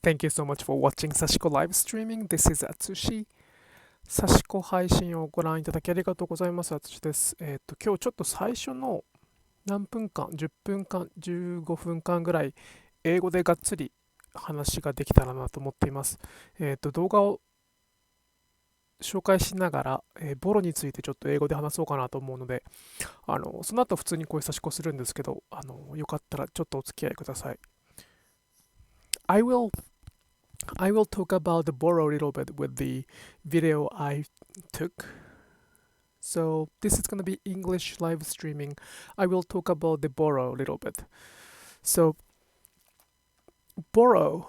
Thank you so much for watching Sashiko Live Streaming. This is Atsushi. サシコ配信をご覧いただきありがとうございます。Atsushi です。今日ちょっと最初の何分間、10分間、15分間ぐらい、英語でがっつり話ができたらなと思っています。動画を紹介しながら、ボロについてちょっと英語で話そうかなと思うので、その後普通にこういう差し子するんですけど、よかったらちょっとお付き合いください。I will talk about the Boro a little bit with the video I took. So this is gonna be English live streaming. I will talk about the Boro a little bit. So Boro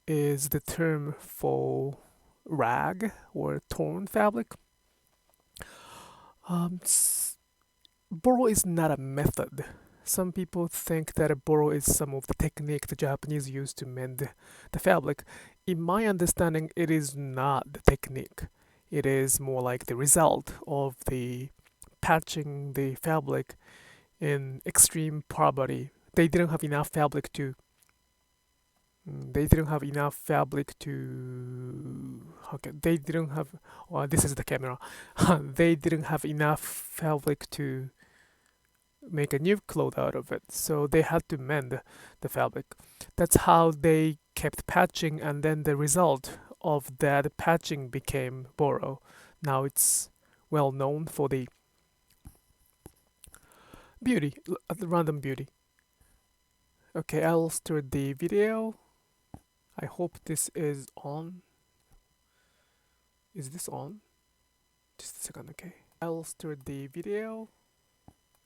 is the term for rag or torn fabric. Boro is not a method. Some people think that a boro is some of the technique the Japanese use to mend the fabric. In my understanding, it is not the technique. It is more like the result of the patching the fabric in extreme poverty. They didn't have enough fabric to they didn't have enough fabric to okay they didn't have well, this is the camera. They didn't have enough fabric to make a new cloth out of it, so they had to mend the fabric. That's how they kept patching, and then the result of that patching became Boro. Now it's well known for the beauty, random beauty. Okay, I'll start the video. I hope this is on. Is this on? Just a second, okay. I'll start the video.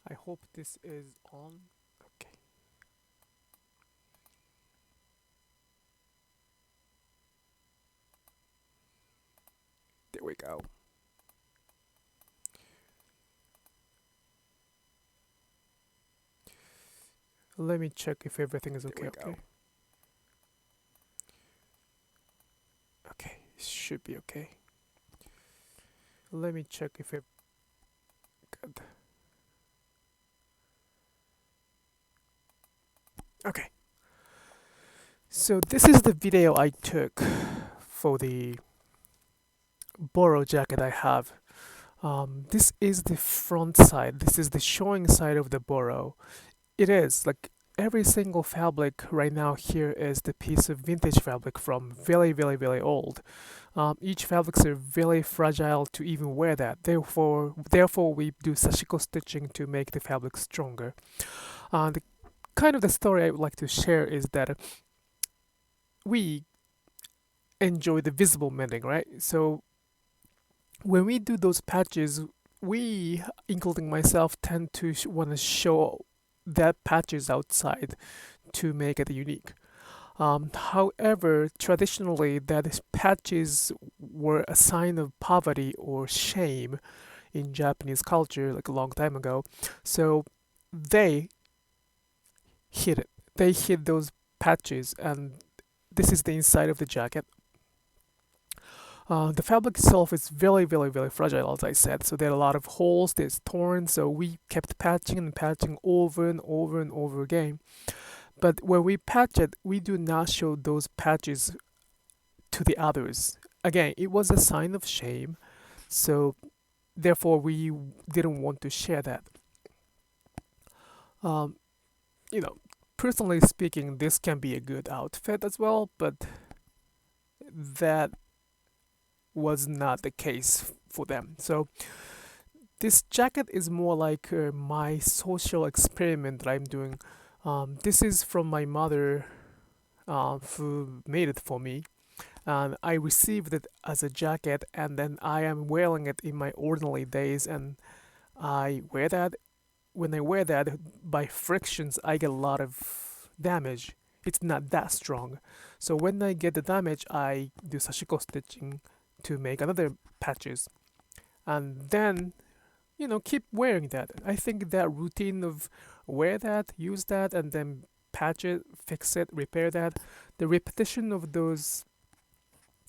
I hope this is on. Okay. There we go. Let me check if everything is okay. Okay. Okay, should be okay. Let me check if it good. Okay. So this is the video I took for the Boro jacket I have. This is the front side. This is the showing side of the Boro. It is like every single fabric right now here is the piece of vintage fabric from very old. Each fabrics are very fragile to even wear that. Therefore we do Sashiko stitching to make the fabric stronger. The kind of the story I would like to share is that we enjoy the visible mending, right? So when we do those patches, we, including myself, tend to want to show that patches outside to make it unique. However, traditionally, that patches were a sign of poverty or shame in Japanese culture, like a long time ago. So they hid it. They hid those patches, and this is the inside of the jacket. The fabric itself is very fragile, as I said. So there are a lot of holes. There's torn. So we kept patching and patching over and over again. But when we patch it, we do not show those patches to the others. Again, it was a sign of shame. So therefore, we didn't want to share that. Personally speaking, this can be a good outfit as well, but that was not the case for them. So this jacket is more like my social experiment that I'm doing. This is from my mother, who made it for me, and I received it as a jacket, and then I am wearing it in my ordinary days, and I wear that. When I wear that, by frictions, I get a lot of damage. It's not that strong. So when I get the damage, I do Sashiko stitching to make another patches, and then keep wearing that. I think that routine of wear that, use that, and then patch it, fix it, repair that, the repetition of those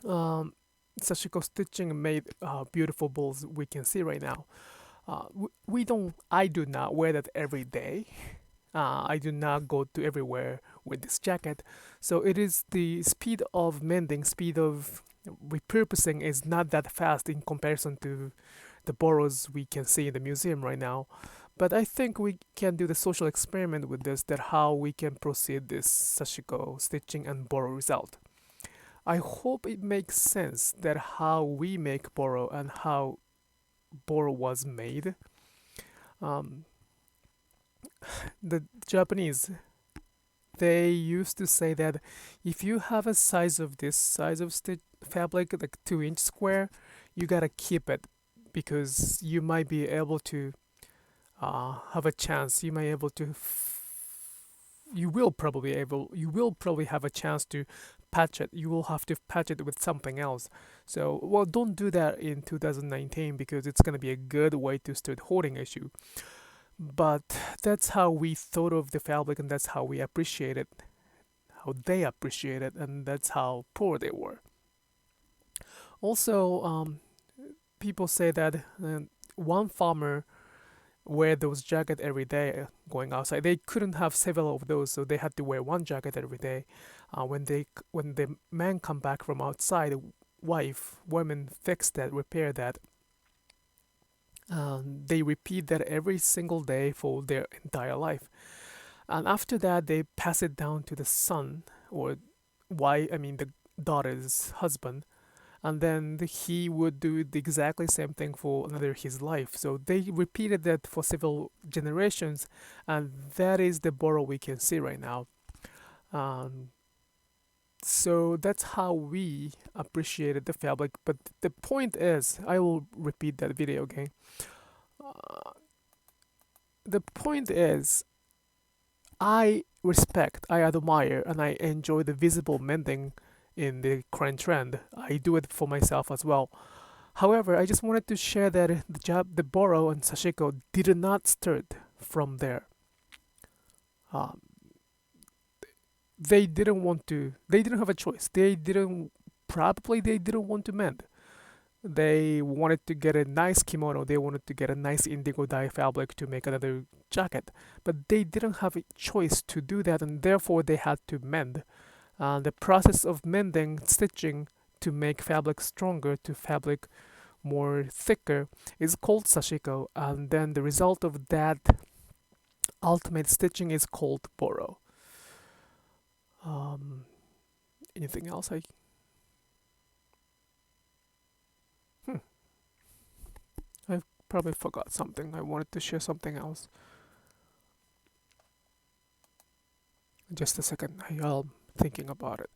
Sashiko stitching made beautiful balls we can see right now. I do not wear that every day. I do not go to everywhere with this jacket. So it is the speed of mending, speed of repurposing is not that fast in comparison to the Boros we can see in the museum right now. But I think we can do the social experiment with this, that how we can proceed this Sashiko stitching and Boro result. I hope it makes sense that how we make Boro and how Boro was made. Um, the Japanese, they used to say that if you have a size of this size of fabric, like 2-inch square, you gotta keep it because you might be able to have a chance. You might able to. You will probably have a chance to patch it. You will have to patch it with something else. So, well, don't do that in 2019 because it's gonna be a good way to start hoarding issue. But that's how we thought of the fabric, and that's how we appreciate it, how they appreciate it, and that's how poor they were. Also, people say that one farmer wear those jackets every day going outside. They couldn't have several of those, so they had to wear one jacket every day. When the man come back from outside, women fix that, repair that. They repeat that every single day for their entire life, and after that they pass it down to the son or the daughter's husband, and then he would do the exactly same thing for another his life. So they repeated that for several generations, and that is the Boro we can see right now. So that's how we appreciated the fabric. But the point is, I will repeat that video again. The point is, I respect, I admire, and I enjoy the visible mending in the current trend. I do it for myself as well. However, I just wanted to share that the Boro and Sashiko did not start from there. Um, they didn't want to. They didn't have a choice. They didn't want to mend. They wanted to get a nice kimono. They wanted to get a nice indigo dye fabric to make another jacket, but they didn't have a choice to do that, and therefore they had to mend. The process of mending, stitching to make fabric stronger, to fabric more thicker, is called Sashiko, and then the result of that ultimate stitching is called Boro. Anything else? I probably forgot something. I wanted to share something else. Just a second. I'm thinking about it.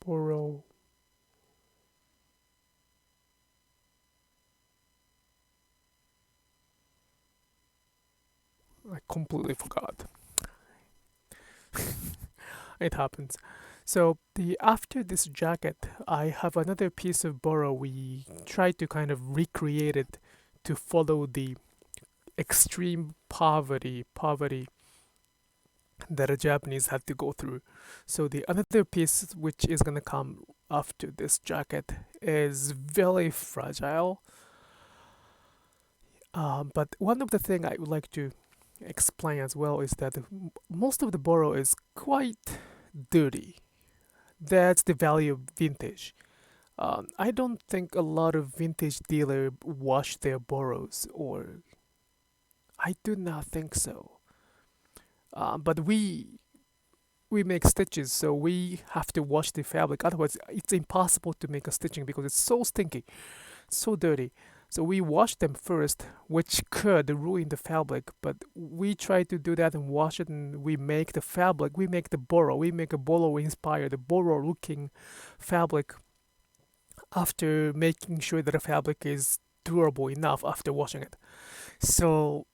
Boro. I completely forgot. It happens. So after this jacket, I have another piece of Boro. We try to kind of recreate it to follow the extreme poverty that a Japanese had to go through. So the another piece which is gonna come after this jacket is very fragile. But one of the things I would like to explain as well is that most of the Boro is quite dirty. That's the value of vintage. I don't think a lot of vintage dealer wash their Boros, or I do not think so. But we make stitches, so we have to wash the fabric. Otherwise, it's impossible to make a stitching because it's so stinky, so dirty. So we wash them first, which could ruin the fabric. But we try to do that and wash it, and we make the fabric. We make the Boro. We make a Boro-inspired, the Boro-looking fabric after making sure that the fabric is durable enough after washing it. So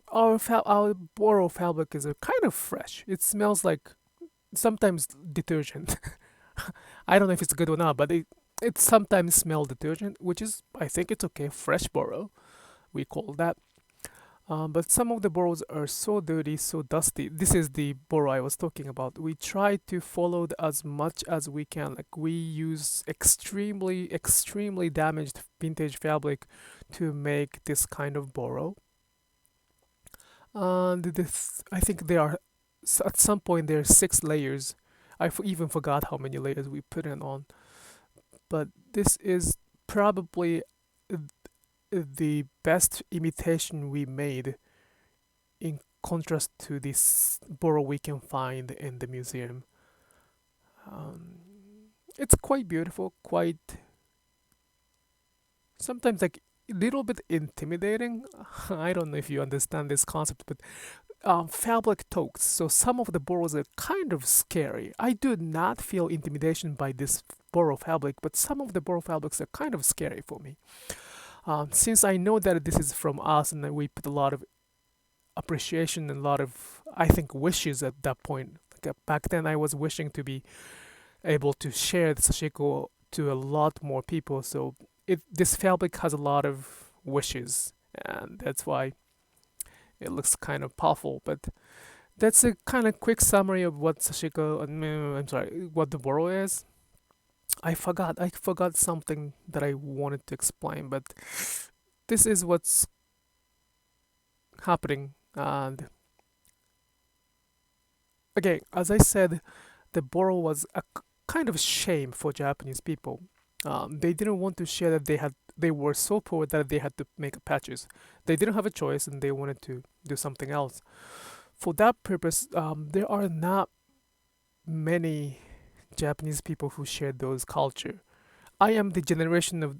our Boro fabric is kind of fresh. It smells like sometimes detergent. I don't know if it's good or not, but it sometimes smells detergent, which is, I think it's okay. Fresh Boro, we call that. But some of the boroughs are so dirty, so dusty. This is the borough I was talking about. We try to follow as much as we can. Like we use extremely damaged vintage fabric to make this kind of borough. And this, I think there are at some point there are 6 layers. Even forgot how many layers we put in on. But this is probably the best imitation we made in contrast to this borough we can find in the museum. Um, it's quite beautiful, quite sometimes like a little bit intimidating. I don't know if you understand this concept, but fabric talks. So some of the boroughs are kind of scary. I do not feel intimidation by this borough fabric, but some of the borough fabrics are kind of scary for me. Since I know that this is from us and we put a lot of appreciation and a lot of, I think, wishes at that point. Like, back then, I was wishing to be able to share the Sashiko to a lot more people. So this fabric has a lot of wishes, and that's why it looks kind of powerful. But that's a kind of quick summary of what Sashiko, I'm sorry, what the Boro is. I forgot something that I wanted to explain, but this is what's happening. And again, as I said, the Boro was a kind of shame for Japanese people. They didn't want to share that they were so poor that they had to make patches. They didn't have a choice and they wanted to do something else. For that purpose, there are not many Japanese people who share those culture. I am the generation of,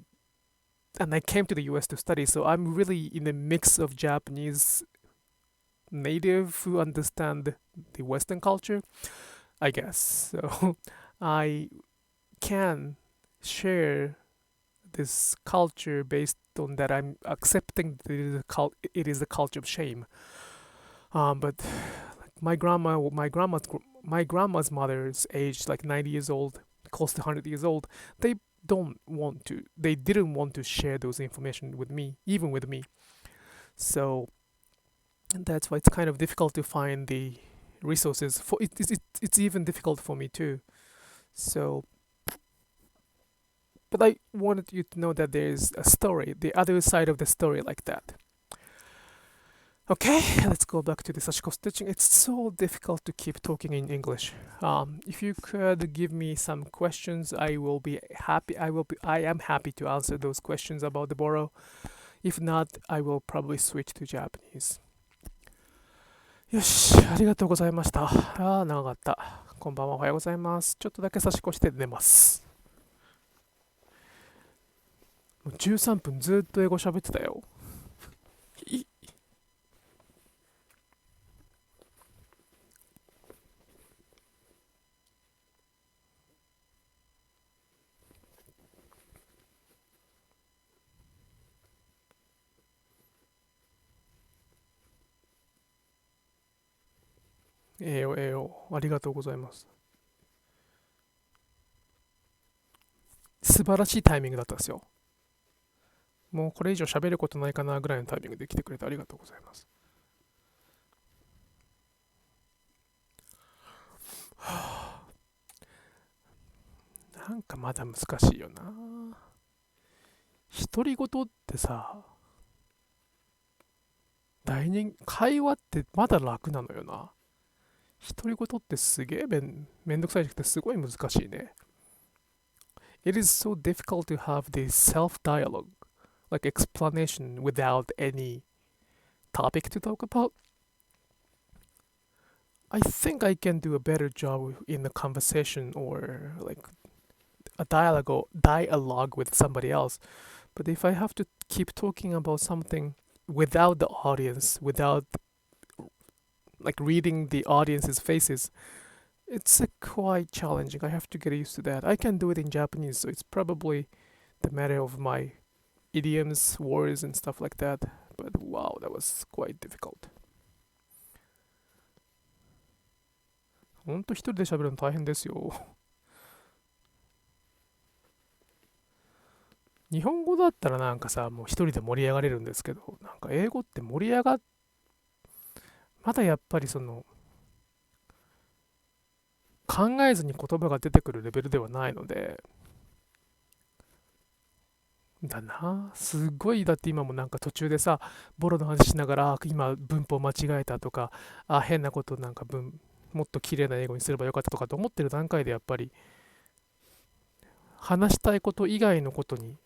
and I came to the US to study, so I'm really in a mix of Japanese native who understand the Western culture, I guess. So I can share this culture based on that I'm accepting that it is a culture of shame. But like my grandma's mother's age, like 90 years old, close to 100 years old, they didn't want to share those information with me, even with me. So that's why it's kind of difficult to find the resources. It's even difficult for me too. So, but I wanted you to know that there's a story, the other side of the story like that. Okay, let's go back to the Sashiko stitching. It's so difficult to keep talking in English. If you could give me some questions, I will be happy. I am happy to answer those questions about the Boro. If not, I will probably switch to Japanese. よし、ありがとうございました。長かった。こんばんは、おはようございます。ちょっとだけ差し越して寝ます。もう13分ずっと英語喋ってたよ。ええよ、ありがとうございます。素晴らしいタイミングだったですよ。もうこれ以上喋ることないかなぐらいのタイミングで来てくれてありがとうございます。なんかまだ難しいよな。独り言ってさ、会話ってまだ楽なのよな。独り言ってすげえめんどくさいじゃなくてすごい難しいね。It is so difficult to have the self-dialogue, like explanation without any topic to talk about. I think I can do a better job in a conversation or like a dialogue with somebody else. But if I have to keep talking about something without the audience, without like reading the audience's faces, it's quite challenging. I have to get used to that. I can do it in Japanese, so it's probably the matter of my idioms, words, and stuff like that. But wow, that was quite difficult. ほんと一人で喋るの大変ですよ。日本語だったらなんかさ、もう一人で盛り上がれるんですけど、なんか英語って盛り上がっまだやっぱりその考えずに言葉が出てくるレベルではないので、だな、すごい。だって今もなんか途中でさ、ボロの話しながら、今文法間違えたとか、変なことなんかもっと綺麗な英語にすればよかったとかと思ってる段階でやっぱり話したいこと以外のことに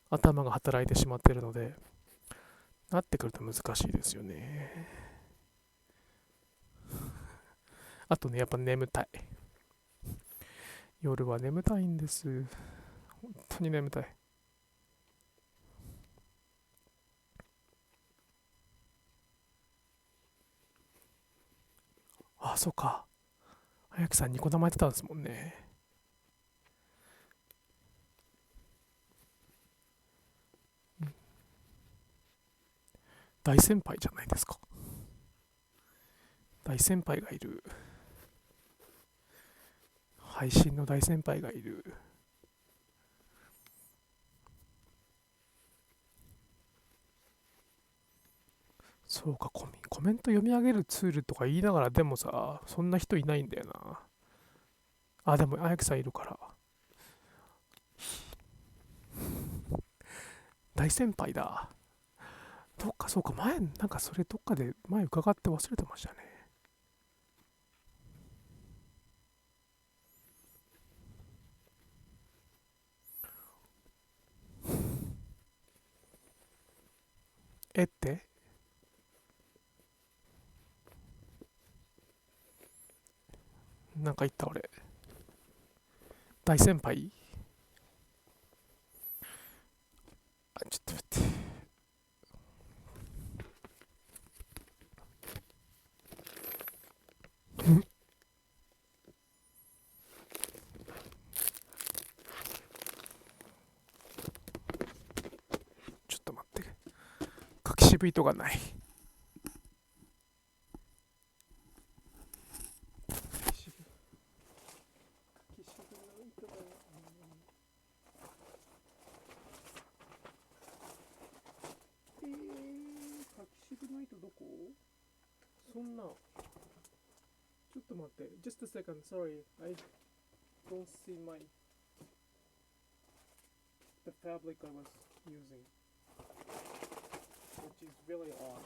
頭が働いてしまってるので、なってくると難しいですよね。あとね、やっぱ眠たい。夜は眠たいんです。本当に眠たい。そうか。早木さんニコ生やってたんですもんね。大先輩じゃないですか。大先輩がいる。配信の大先輩がいる。そうか、コメント読み上げるツールとか言いながら、でもさ、そんな人いないんだよな。でも、あやきさんいるから。大先輩だ。どっか、そうか、なんかそれどっかで前伺って忘れてましたね。ってなんか言った俺。大先輩。ちょっと待って。ちょっと待って。書き渋いとがない。書き渋ないとどこ？そんな。ちょっと待って。Just a second. Sorry. I don't see the fabric I was using, which is really odd.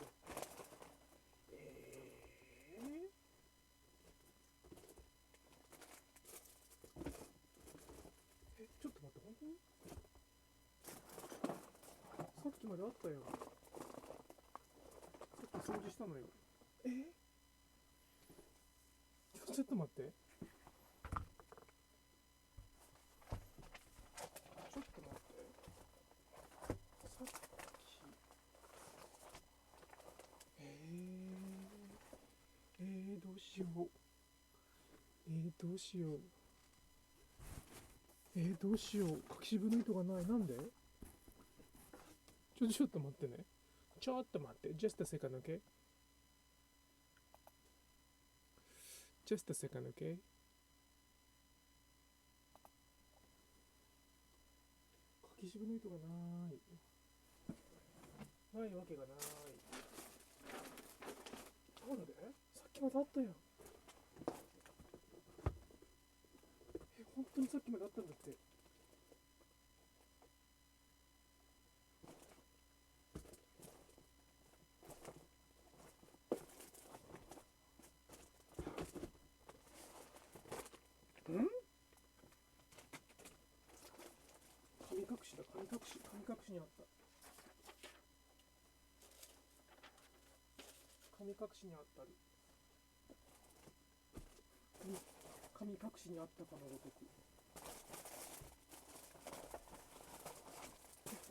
ちょっと待って、本当にさっきまであったよ。さっき掃除したのよ。ちょっと待って。ちょっと待って。さっき。どうしよう。どうしよう。どうしよう。書き渋の糸がない。なんで？ちょっと待ってね。ちょっと待って。Just a second, okay? Just a second, okay? 書き渋の糸がない。ないわけがない。なんで？さっきまであったよ。本当にさっきまであったんだって。神隠しだ、神隠しにあった。神隠しにあったる。神隠しにあったかのごとく。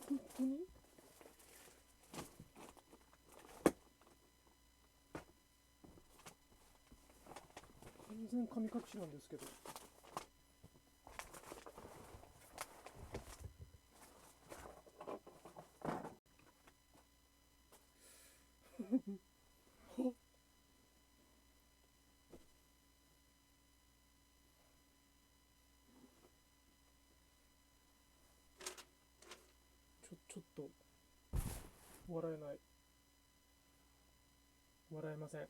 本当に？完全神隠しなんですけど。ちょっと笑えない。笑えません。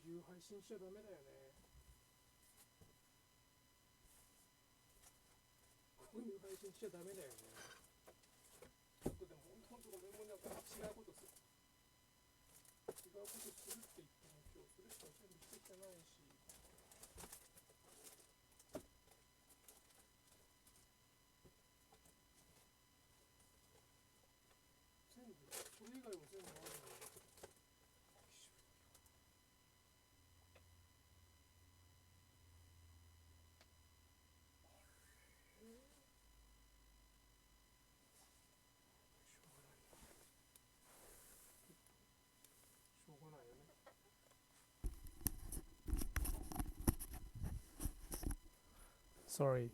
ういう配信しちゃダメだよね。こういう配信しちゃダメだよね。ちょっとでも本当ごめん、もうなんか違うことする。違うことするって言っても今日それしか準備してきてないし。全部、それ以外も全部あるのに。しょうがないよね。Sorry,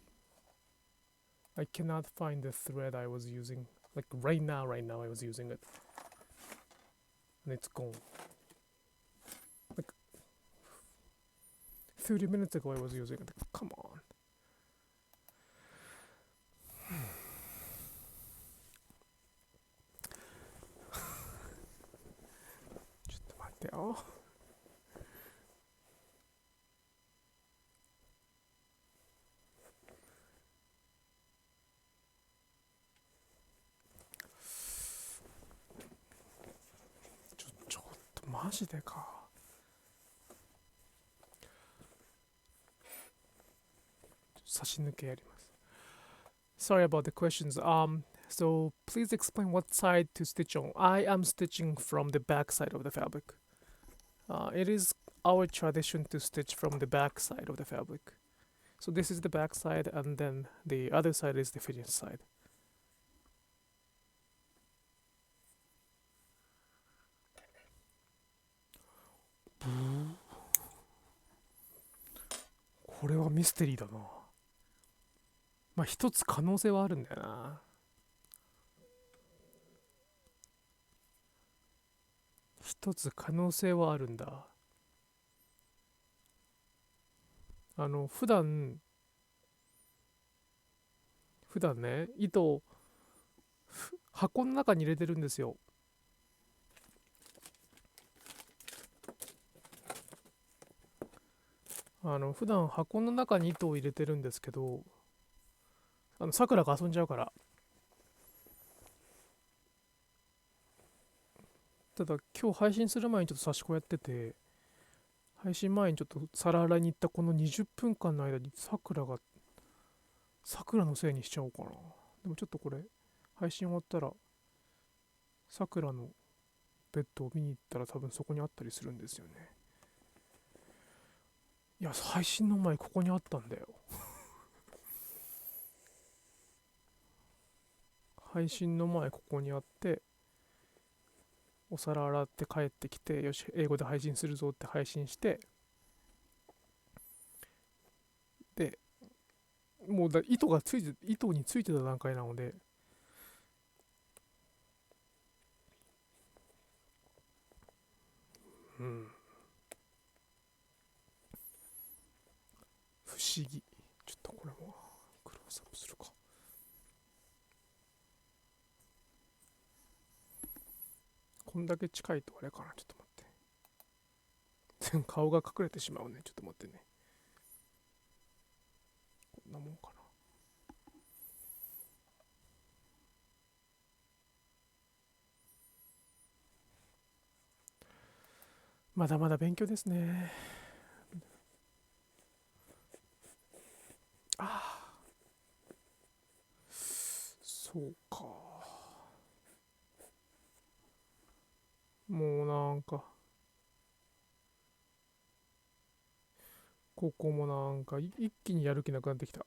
I cannot find the thread I was using. Like right now I was using it. And it's gone. Like 30 minutes ago I was using it. Come on. ちょっと待ってよ。ちょっとマジでか。差し抜けやります。Sorry about the questions. So please explain what side to stitch on. I am stitching from the back side of the fabric. It is our tradition to stitch from the back side of the fabric. So this is the back side, and then the other side is the finished side. これはミステリーだな。まあ一つ可能性はあるんだよな。一つ可能性はあるんだ。普段ね、糸を箱の中に入れてるんですよ。普段箱の中に糸を入れてるんですけど、さくらが遊んじゃうから。ただ今日配信する前にちょっと刺し子やってて、配信前にちょっと皿洗いに行ったこの20分間の間にさくらのせいにしちゃおうかな。でもちょっとこれ配信終わったらさくらのベッドを見に行ったら多分そこにあったりするんですよね。いや、配信の前ここにあったんだよ。配信の前ここにあって、お皿洗って帰ってきて、よし英語で配信するぞって配信して、でもう糸についてた段階なので、不思議。ちょっとこれもクローズアップするか。こんだけ近いとあれかな。ちょっと待って。顔が隠れてしまうね。ちょっと待ってね。こんなもんかな。まだまだ勉強ですね。そうか。もうなんかここもなんか一気にやる気なくなってきた。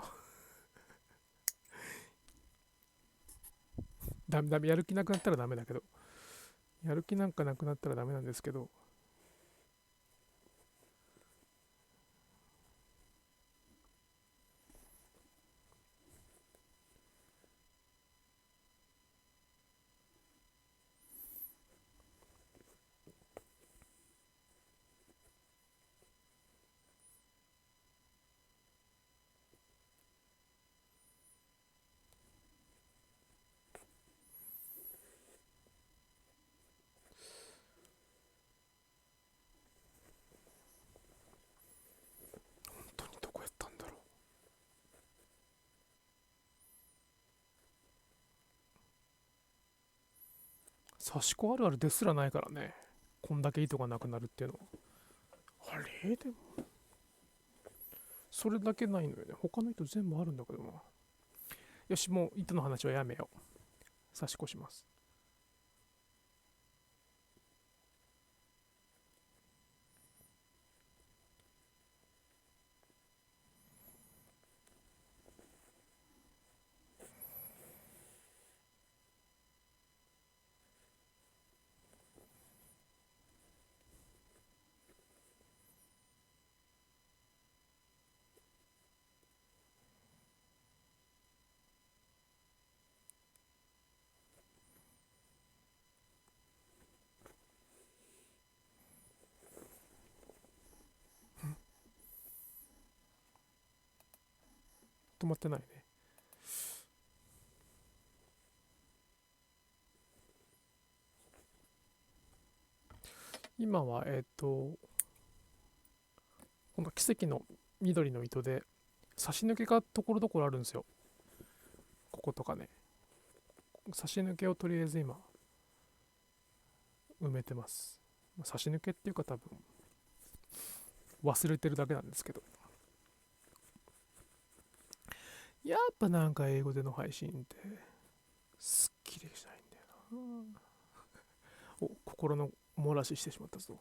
ダメ、やる気なくなったらダメだけど、やる気なんかなくなったらダメなんですけど、刺し子あるあるですらないからね。こんだけ糸がなくなるっていうのは。あれでも、それだけないのよね。他の糸全部あるんだけどな。よし、もう糸の話はやめよう。刺し子します。止まってないね。今は、この奇跡の緑の糸で差し抜けがところどころあるんですよ。こことかね。差し抜けをとりあえず今埋めてます。差し抜けっていうか多分忘れてるだけなんですけど。やっぱなんか英語での配信ってすっきりしないんだよな。お、心の漏らししてしまったぞ。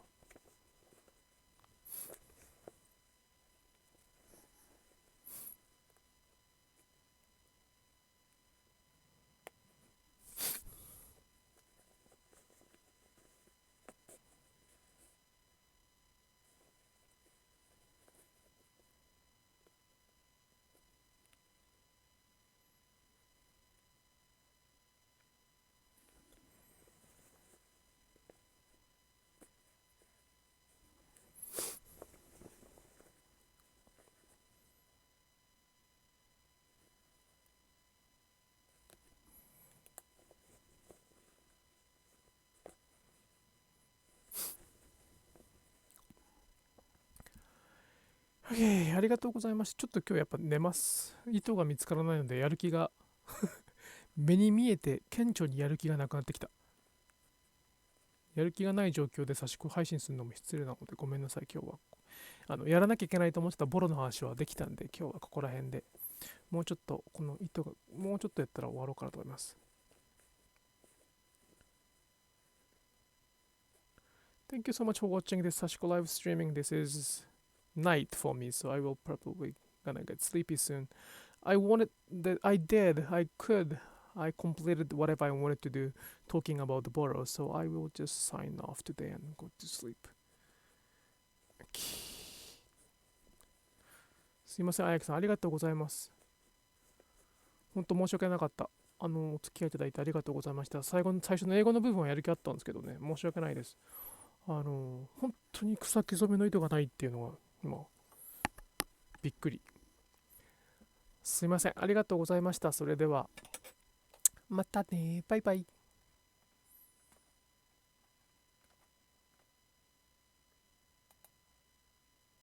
ありがとうございます。ちょっと今日やっぱ寝ます。糸が見つからないのでやる気が目に見えて顕著にやる気がなくなってきた。やる気がない状況で差し子配信するのも失礼なのでごめんなさい。今日はやらなきゃいけないと思ってたボロの話はできたんで、今日はここら辺でもうちょっとこの糸がもうちょっとやったら終わろうかなと思います。Thank you so much for watching this Sashiko Live Streaming. This is night for me, so I will probably gonna get sleepy soon. I wanted that I did, I could, I completed whatever I wanted to do talking about the Boro, so I will just sign off today and go to sleep. すいません、あやきさん、ありがとうございます。本当申し訳なかった。お付き合いいただいてありがとうございました。最初の英語の部分はやる気あったんですけどね、申し訳ないです。本当に草木染めの糸がないっていうのが、今、びっくり。すいません、ありがとうございました。それでは、またね、バイバイ。